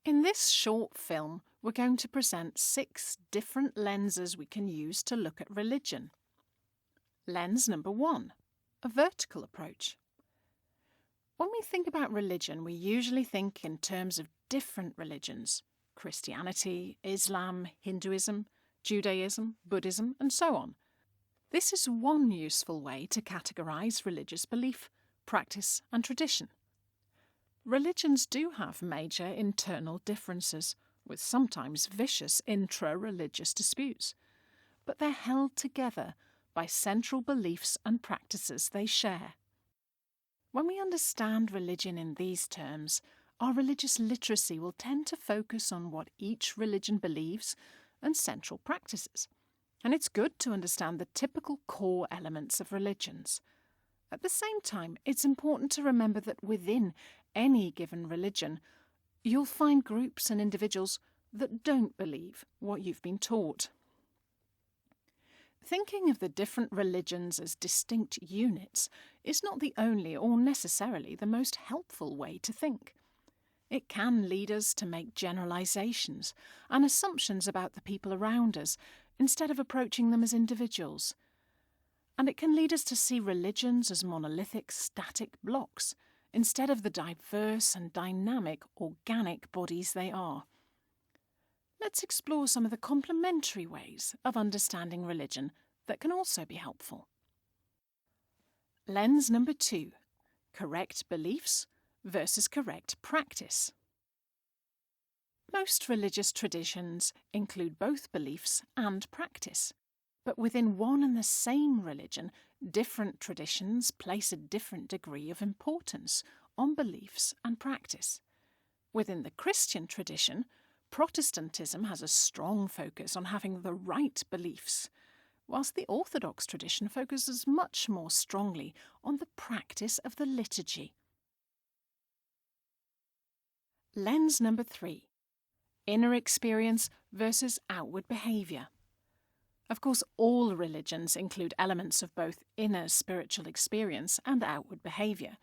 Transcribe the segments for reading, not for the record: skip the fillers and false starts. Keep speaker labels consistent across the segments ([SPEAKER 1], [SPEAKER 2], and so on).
[SPEAKER 1] In this short film, we're going to present 6 different lenses we can use to look at religion. Lens number 1, a vertical approach. When we think about religion, we usually think in terms of different religions: Christianity, Islam, Hinduism, Judaism, Buddhism, and so on. This is one useful way to categorise religious belief, practice, and tradition. Religions do have major internal differences, with sometimes vicious intra-religious disputes, but they're held together by central beliefs and practices they share. When we understand religion in these terms, our religious literacy will tend to focus on what each religion believes and central practices. And it's good to understand the typical core elements of religions. At the same time, it's important to remember that within any given religion, you'll find groups and individuals that don't believe what you've been taught. Thinking of the different religions as distinct units is not the only or necessarily the most helpful way to think. It can lead us to make generalizations and assumptions about the people around us instead of approaching them as individuals. And it can lead us to see religions as monolithic, static blocks instead of the diverse and dynamic, organic bodies they are. Let's explore some of the complementary ways of understanding religion that can also be helpful. Lens number 2, correct beliefs versus correct practice. Most religious traditions include both beliefs and practice, but within one and the same religion, different traditions place a different degree of importance on beliefs and practice. Within the Christian tradition, Protestantism has a strong focus on having the right beliefs, whilst the Orthodox tradition focuses much more strongly on the practice of the liturgy. Lens number 3, inner experience versus outward behaviour. Of course, all religions include elements of both inner spiritual experience and outward behaviour,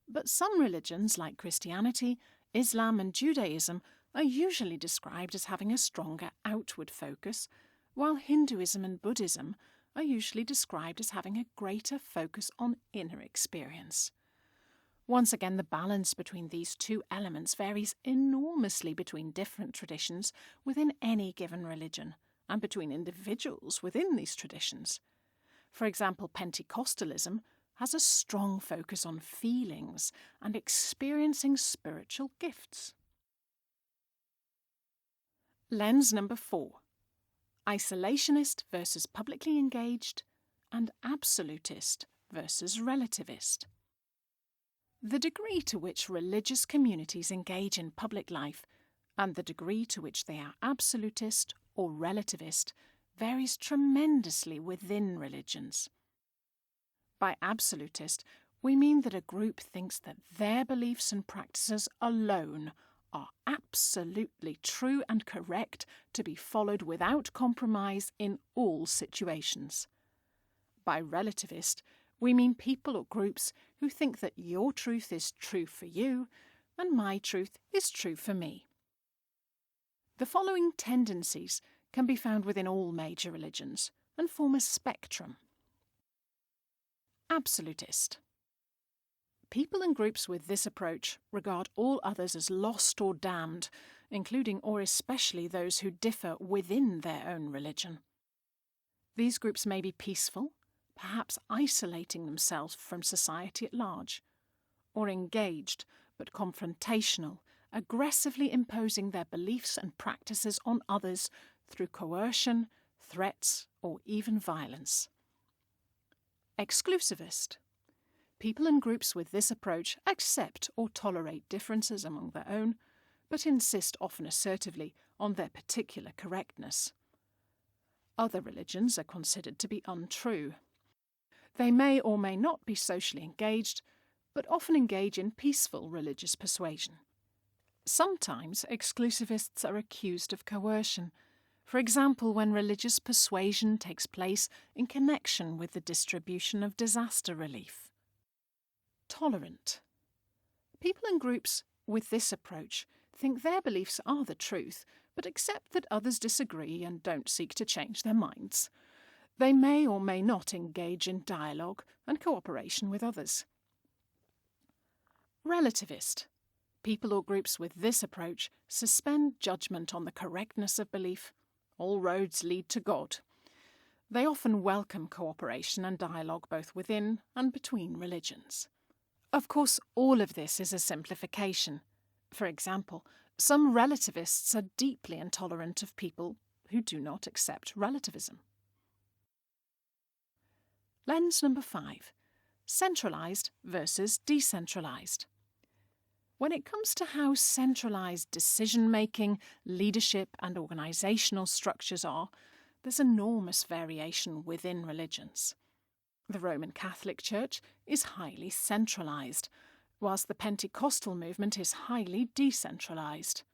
[SPEAKER 1] but some religions, like Christianity, Islam and Judaism, are usually described as having a stronger outward focus, while Hinduism and Buddhism are usually described as having a greater focus on inner experience. Once again, the balance between these two elements varies enormously between different traditions within any given religion, and between individuals within these traditions. For example, Pentecostalism has a strong focus on feelings and experiencing spiritual gifts. Lens number 4, isolationist versus publicly engaged, and absolutist versus relativist. The degree to which religious communities engage in public life and the degree to which they are absolutist or relativist varies tremendously within religions. By absolutist, we mean that a group thinks that their beliefs and practices alone are absolutely true and correct to be followed without compromise in all situations. By relativist, we mean people or groups who think that your truth is true for you and my truth is true for me. The following tendencies can be found within all major religions and form a spectrum. Absolutist. People and groups with this approach regard all others as lost or damned, including or especially those who differ within their own religion. These groups may be peaceful, perhaps isolating themselves from society at large, or engaged but confrontational, aggressively imposing their beliefs and practices on others through coercion, threats, or even violence. Exclusivist. People and groups with this approach accept or tolerate differences among their own, but insist often assertively on their particular correctness. Other religions are considered to be untrue. They may or may not be socially engaged, but often engage in peaceful religious persuasion. Sometimes exclusivists are accused of coercion, for example when religious persuasion takes place in connection with the distribution of disaster relief. Tolerant. People and groups with this approach think their beliefs are the truth, but accept that others disagree and don't seek to change their minds. They may or may not engage in dialogue and cooperation with others. Relativist. People or groups with this approach suspend judgment on the correctness of belief. All roads lead to God. They often welcome cooperation and dialogue both within and between religions. Of course, all of this is a simplification. For example, some relativists are deeply intolerant of people who do not accept relativism. Lens number 5. Centralised versus decentralised. When it comes to how centralised decision-making, leadership and organisational structures are, there's enormous variation within religions. The Roman Catholic Church is highly centralised, whilst the Pentecostal movement is highly decentralised.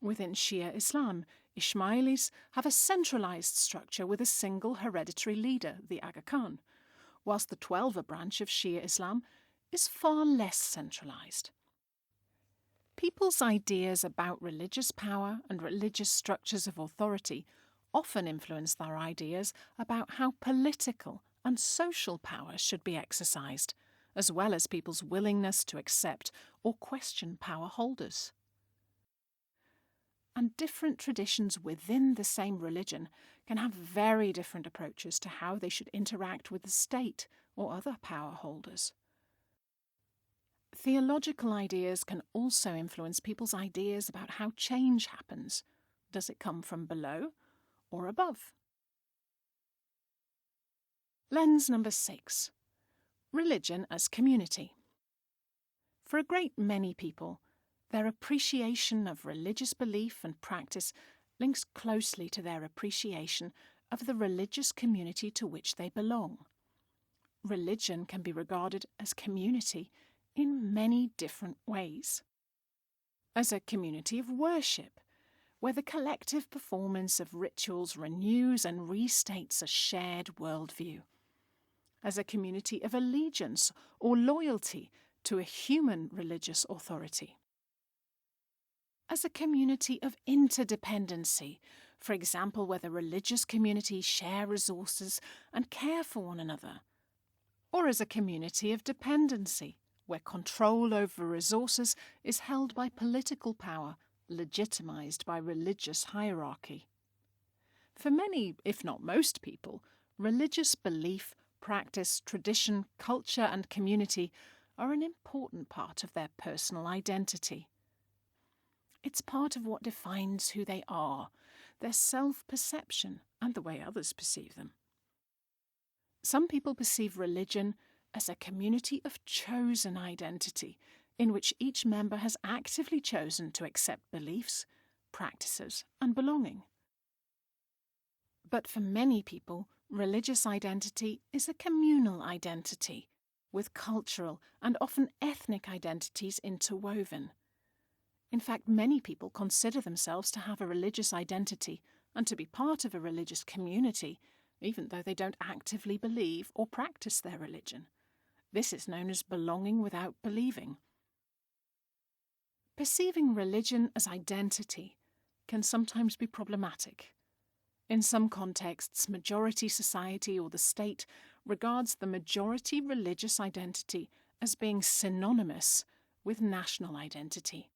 [SPEAKER 1] Within Shia Islam, Ismailis have a centralised structure with a single hereditary leader, the Aga Khan, whilst the Twelver branch of Shia Islam is far less centralised. People's ideas about religious power and religious structures of authority often influence their ideas about how political and social power should be exercised, as well as people's willingness to accept or question power holders. And different traditions within the same religion can have very different approaches to how they should interact with the state or other power holders. Theological ideas can also influence people's ideas about how change happens. Does it come from below or above? Lens number 6. Religion as community. For a great many people, their appreciation of religious belief and practice links closely to their appreciation of the religious community to which they belong. Religion can be regarded as community in many different ways. As a community of worship, where the collective performance of rituals renews and restates a shared worldview. As a community of allegiance or loyalty to a human religious authority. As a community of interdependency, for example, where the religious communities share resources and care for one another. Or as a community of dependency, where control over resources is held by political power, legitimised by religious hierarchy. For many, if not most people, religious belief, practice, tradition, culture and community are an important part of their personal identity. It's part of what defines who they are, their self-perception and the way others perceive them. Some people perceive religion as a community of chosen identity, in which each member has actively chosen to accept beliefs, practices and belonging. But for many people, religious identity is a communal identity, with cultural and often ethnic identities interwoven. In fact, many people consider themselves to have a religious identity and to be part of a religious community, even though they don't actively believe or practice their religion. This is known as belonging without believing. Perceiving religion as identity can sometimes be problematic. In some contexts, majority society or the state regards the majority religious identity as being synonymous with national identity.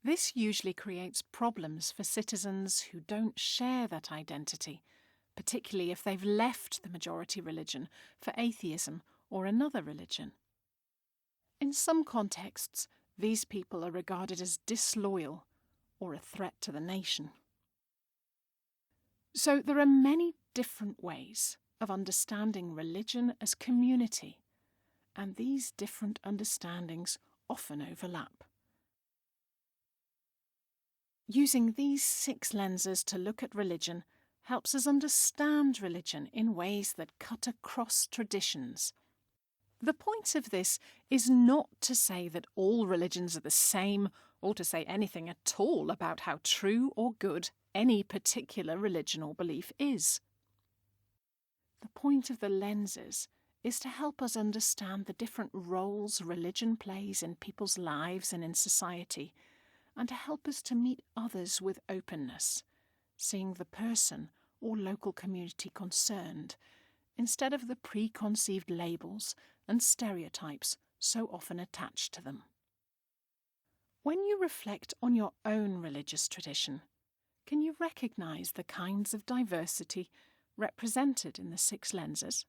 [SPEAKER 1] This usually creates problems for citizens who don't share that identity, particularly if they've left the majority religion for atheism or another religion. In some contexts, these people are regarded as disloyal or a threat to the nation. So there are many different ways of understanding religion as community, and these different understandings often overlap. Using these 6 lenses to look at religion helps us understand religion in ways that cut across traditions. The point of this is not to say that all religions are the same or to say anything at all about how true or good any particular religion or belief is. The point of the lenses is to help us understand the different roles religion plays in people's lives and in society, and to help us to meet others with openness, seeing the person or local community concerned, instead of the preconceived labels and stereotypes so often attached to them. When you reflect on your own religious tradition, can you recognise the kinds of diversity represented in the 6 lenses?